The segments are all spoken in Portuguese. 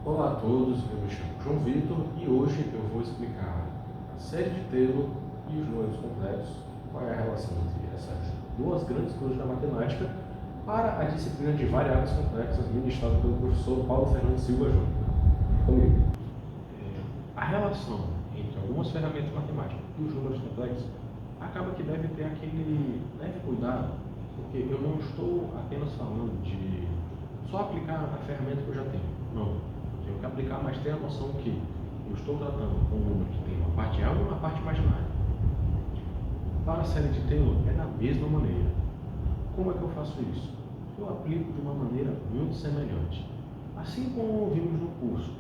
Olá a todos, eu me chamo João Vitor e hoje eu vou explicar a série de Taylor e os números complexos, qual é a relação entre essas duas grandes coisas da matemática para a disciplina de variáveis complexas ministrada pelo professor Paulo Fernando Silva Júnior. Comigo. A relação entre algumas ferramentas matemáticas e os números complexos acaba que deve ter aquele leve cuidado, porque eu não estou apenas falando de só aplicar a ferramenta que eu já tenho. Não. Eu tenho que aplicar, mas ter a noção que eu estou tratando com um número que tem uma parte real e uma parte imaginária. Para a série de Taylor é da mesma maneira. Como é que eu faço isso? Eu aplico de uma maneira muito semelhante. Assim como vimos no curso,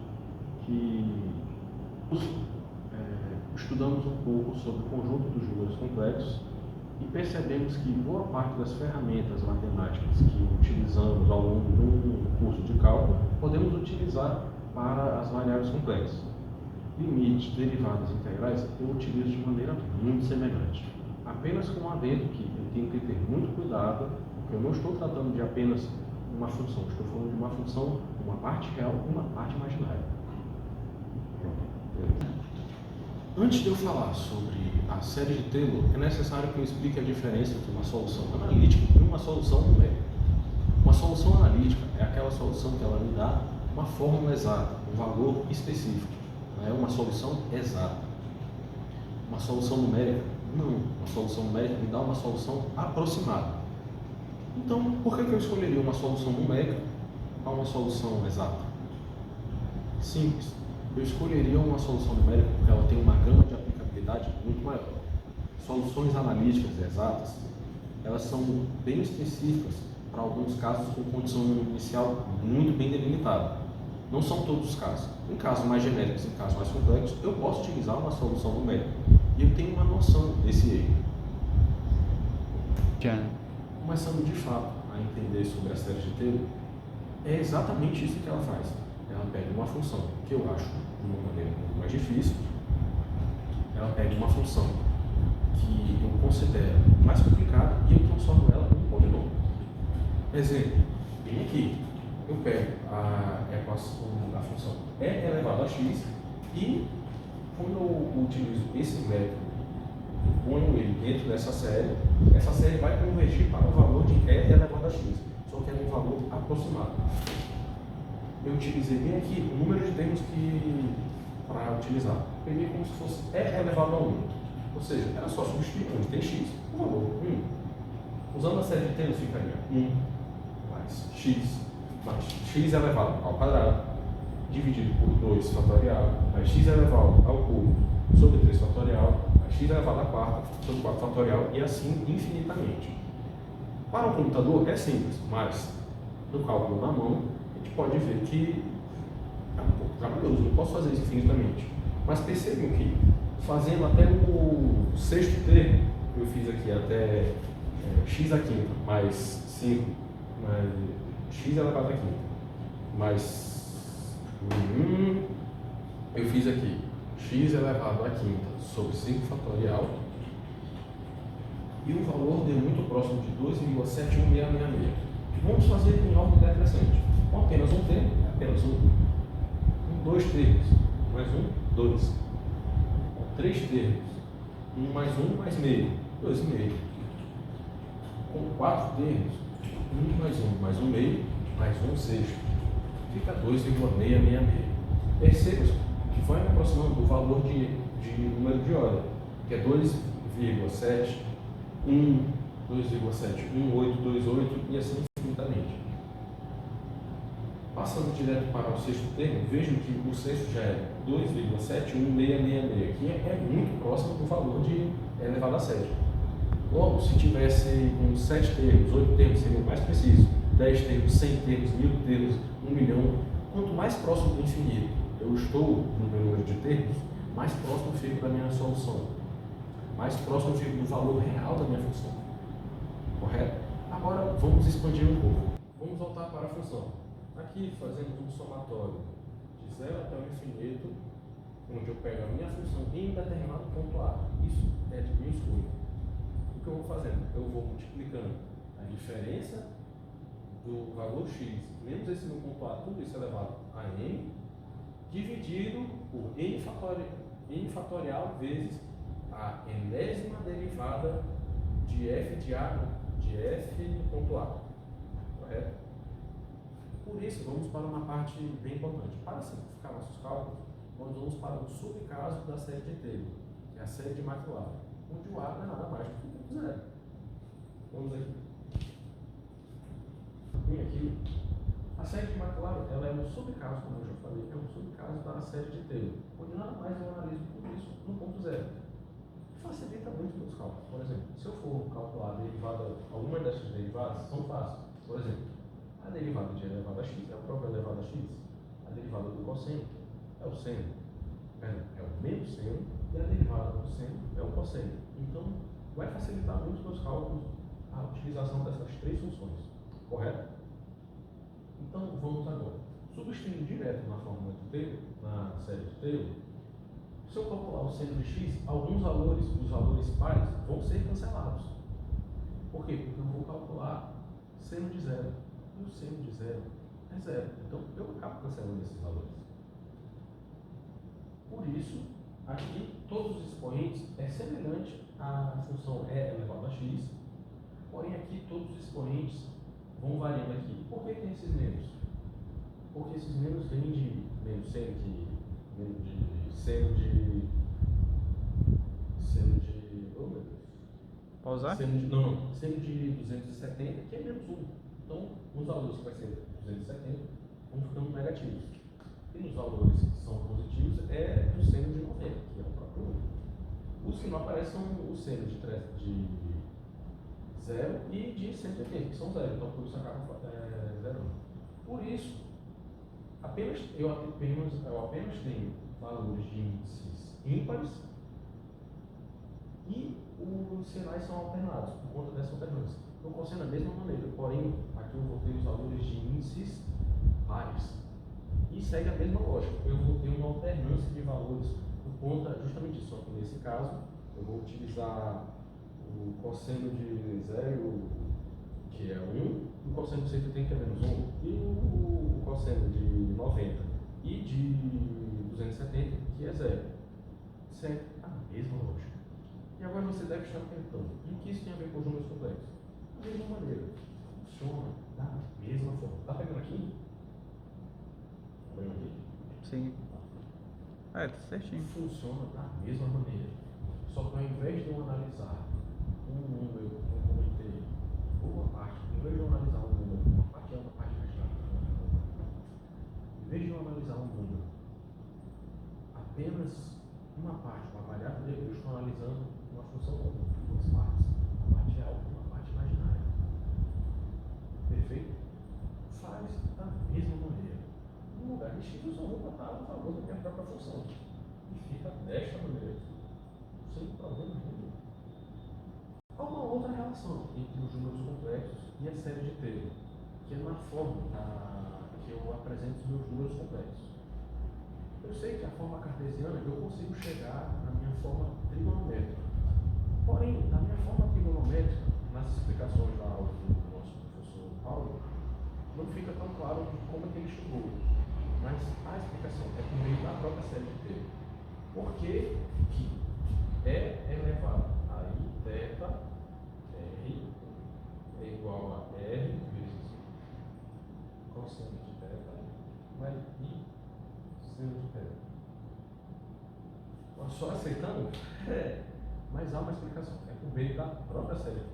que estudamos um pouco sobre o conjunto dos números complexos e percebemos que boa parte das ferramentas matemáticas que utilizamos ao longo de um curso de cálculo podemos utilizar para as variáveis complexas. Limites, derivadas e integrais eu utilizo de maneira muito semelhante. Apenas com um adendo que eu tenho que ter muito cuidado, porque eu não estou tratando de apenas uma função, estou falando de uma função, uma parte real e uma parte imaginária. Antes de eu falar sobre a série de Taylor, é necessário que eu explique a diferença entre uma solução analítica e uma solução numérica. Uma solução analítica é aquela solução que ela me dá uma fórmula exata, um valor específico, não é uma solução exata. Uma solução numérica, não. Uma solução numérica me dá uma solução aproximada. Então, por que eu escolheria uma solução numérica a uma solução exata? Simples. Eu escolheria uma solução numérica porque ela tem uma gama de aplicabilidade muito maior. Soluções analíticas exatas, elas são bem específicas para alguns casos com condição inicial muito bem delimitada. Não são todos os casos. Em casos mais genéricos, em casos mais complexos, eu posso utilizar uma solução numérica. E eu tenho uma noção desse erro. Começando de fato a entender sobre a série de Taylor, é exatamente isso que ela faz. Ela pega uma função que eu acho de uma maneira um pouco mais difícil, ela pega uma função que eu considero mais complicada e eu transformo ela em um polinômio. Exemplo, bem aqui, eu pego a equação da função e elevado a x e quando eu utilizo esse método, eu ponho ele dentro dessa série, essa série vai convergir para o valor de e elevado a x, só que é um valor aproximado. Eu utilizei bem aqui o número de termos para utilizar. Peguei como se fosse e elevado a 1. Ou seja, era só substituir onde tem x, o valor 1. Usando a série de termos, ficaria 1 mais x elevado ao quadrado, dividido por 2 fatorial, mais x elevado ao cubo sobre 3 fatorial, mais x elevado à quarta sobre 4 fatorial, e assim infinitamente. Para o computador é simples, mas no cálculo na mão, pode ver que é um pouco trabalhoso, não posso fazer isso infinitamente. Mas percebam que, fazendo até o sexto termo, eu fiz aqui até x à quinta, mais 5, mais x elevado à quinta, mais eu fiz aqui x elevado à quinta sobre 5 fatorial, e o valor deu muito próximo de 2,71666. Vamos fazer em ordem decrescente. Com apenas um termo, apenas um. Com 2 termos, mais 1, 2. Com 3 termos, 1 mais 1 mais meio, 2,5. Com 4 termos, 1 mais 1 mais 1 meio, mais 1 sexto. Fica 2,666. Perceba que vai me aproximando do valor de número de ordem, que é 2,7, 1, 2,7, 1, 8, 2, 8 e assim infinitamente. Passando direto para o sexto termo, vejam que o sexto já é 2,71666, que é muito próximo do valor de elevado a 7. Logo, se tivesse com 7 termos, 8 termos, seria mais preciso, 10 termos, 100 termos, 1000 termos, 1 milhão. Quanto mais próximo do infinito eu estou no meu número de termos, mais próximo eu fico da minha solução. Mais próximo eu fico do valor real da minha função. Correto? Agora, vamos expandir um pouco. Vamos voltar para a função. Aqui fazemos um somatório de 0 até o infinito, onde eu pego a minha função em determinado ponto A. Isso é de minha escolha. O que eu vou fazendo? Eu vou multiplicando a diferença do valor x menos esse meu ponto A, tudo isso elevado a n, dividido por n fatorial vezes a enésima derivada de f de A, de f ponto A, correto? Por isso, vamos para uma parte bem importante. Para simplificar nossos cálculos, nós vamos para o subcaso da série de Taylor, que é a série de McLaren, onde o A não é nada mais do que ponto zero. Vamos aqui. Vem aqui. A série de McLaren, ela é um subcaso, como eu já falei, é um subcaso da série de Taylor, onde nada mais eu analiso tudo isso no ponto zero. Facilita muito meus cálculos. Por exemplo, se eu for calcular a derivada, alguma dessas derivadas são fáceis. Por exemplo, a derivada de elevado a x é o próprio elevado a x. A derivada do cosseno é o seno. É o menos seno. E a derivada do seno é o cosseno. Então, vai facilitar muito meus cálculos a utilização dessas três funções. Correto? Então, vamos agora. Substituindo direto na fórmula de Taylor, na série de Taylor, se eu calcular o seno de x, alguns valores, os valores pares, vão ser cancelados. Por quê? Porque eu vou calcular seno de zero. E o seno de zero é zero. Então, eu acabo cancelando esses valores. Por isso, aqui, todos os expoentes é semelhante à função e elevado a x, porém, aqui, todos os expoentes vão variando aqui. Por que tem esses menos? Porque esses menos vêm de menos seno oh meu Deus. Pausar? Seno de 270, que é menos 1. Então, os valores que vai ser 270 vão ficando negativos. E nos valores que são positivos é do seno de 90, que é o próprio 1. Os que não aparecem são o seno de 0 e de 180, que são 0. Então, por isso acaba zerando. Por isso, eu apenas tenho valores de índices ímpares e os sinais são alternados por conta dessa alternância. Eu consigo da mesma maneira, porém, aqui eu vou ter os valores de índices pares. E segue a mesma lógica. Eu vou ter uma alternância de valores por conta justamente disso. Só que nesse caso, eu vou utilizar o cosseno de 0, que é 1, o cosseno de 180, que é menos 1, e o cosseno de 90 e de 270, que é 0. Segue a mesma lógica. E agora você deve estar perguntando, e o que isso tem a ver com os números complexos? Da mesma maneira. Funciona da mesma forma. Tá pegando aqui? Tá pegando aqui? Sim. Tá certinho. Funciona da mesma maneira. Só que ao invés de eu analisar um número, como eu comentei, uma parte, em vez de eu analisar um número, uma parte é uma parte imaginária. Em vez de eu analisar um número, apenas uma parte, uma variável dele, eu estou analisando uma função com duas partes. Uma parte real e uma parte imaginária. Perfeito? Faz da mesma maneira. No lugar de x, eu só vou botar o valor da minha própria função. E fica desta maneira. Sem problema nenhum. Há uma outra relação entre os números complexos e a série de Taylor, que é na forma que eu apresento os meus números complexos. Eu sei que a forma cartesiana eu consigo chegar na minha forma trigonométrica. Porém, na minha forma trigonométrica, nas explicações da aula do nosso professor Paulo, não fica tão claro de como é que ele chegou. Mas a explicação é por meio da própria série de Taylor. Por que é elevado a I θ R é igual a R vezes cosseno de θ vai I seno de θ. Só aceitando? Mas há uma explicação. É por meio da própria série de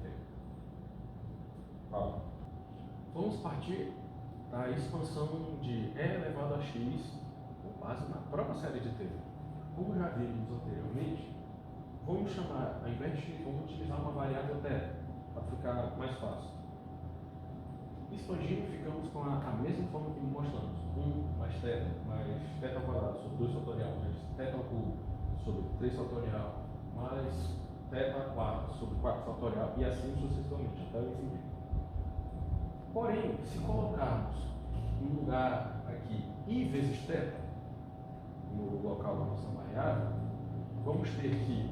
Taylor. Vamos partir da expansão de E elevado a x com base na própria série de Taylor. Como já vimos anteriormente, vamos chamar, ao invés de x, vamos utilizar uma variável θ, para ficar mais fácil. Expandindo, ficamos com a mesma forma que mostramos. 1 mais θ ao quadrado sobre 2 fatorial, mais θ ao cubo sobre 3 fatorial, mais θ ao quadrado sobre 4 fatorial, e assim sucessivamente, até o infinito. Porém, se colocarmos no lugar aqui I vezes θ, no local da nossa variável, vamos ter que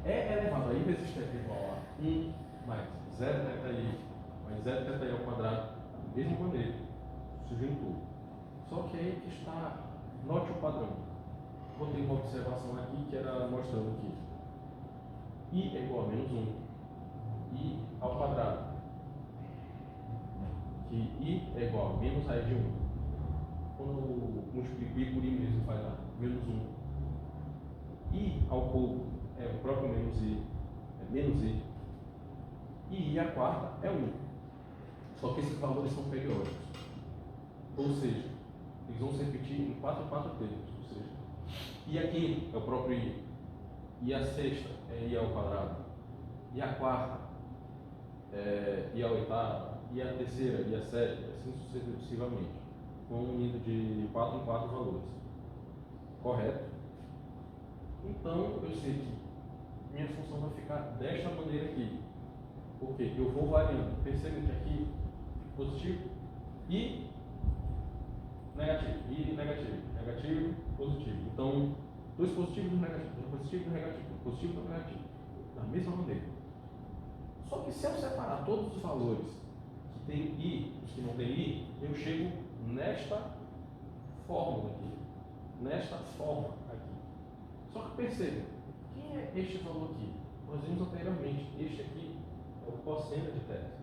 E elevado a I vezes θ igual a 1 mais 0θi mais 0θi ao quadrado, da mesma maneira, subindo tudo. Só que aí que está Note o padrão. Botei uma observação aqui que era mostrando que I é igual a menos 1. I ao quadrado. Que I é igual a menos raiz de 1. Quando eu multiplico I por I mesmo, vai dar menos 1. I ao cubo é o próprio menos I, é menos I. E I à quarta é 1. Só que esses valores são periódicos. Ou seja, eles vão se repetir em 4 termos. Ou seja, I a quinta é o próprio I. I a sexta é I ao quadrado. I a quarta é I a oitava. I a terceira, I a sétima, assim sucessivamente. Vão indo de 4 em 4 valores. Correto? Então, eu sei que minha função vai ficar desta maneira aqui. Porque eu vou variando. Percebem que aqui positivo e negativo. E negativo. Negativo, positivo. Então, dois positivos e um negativo. Um positivo e um negativo. Um positivo e um negativo. Da mesma maneira. Só que se eu separar todos os valores que tem I e os que não tem I, eu chego nesta fórmula aqui. Nesta forma aqui. Só que percebam, quem é este valor aqui? Nós vimos anteriormente, este aqui é o cosseno de θ.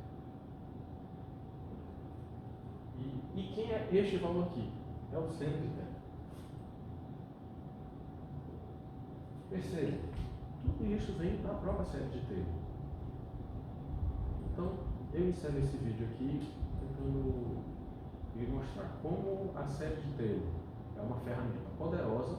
E quem é este valor aqui? É o seno de θ. Percebam, tudo isso vem da própria série de Taylor. Então, eu encerro esse vídeo aqui tentando lhe mostrar como a série de Taylor é uma ferramenta poderosa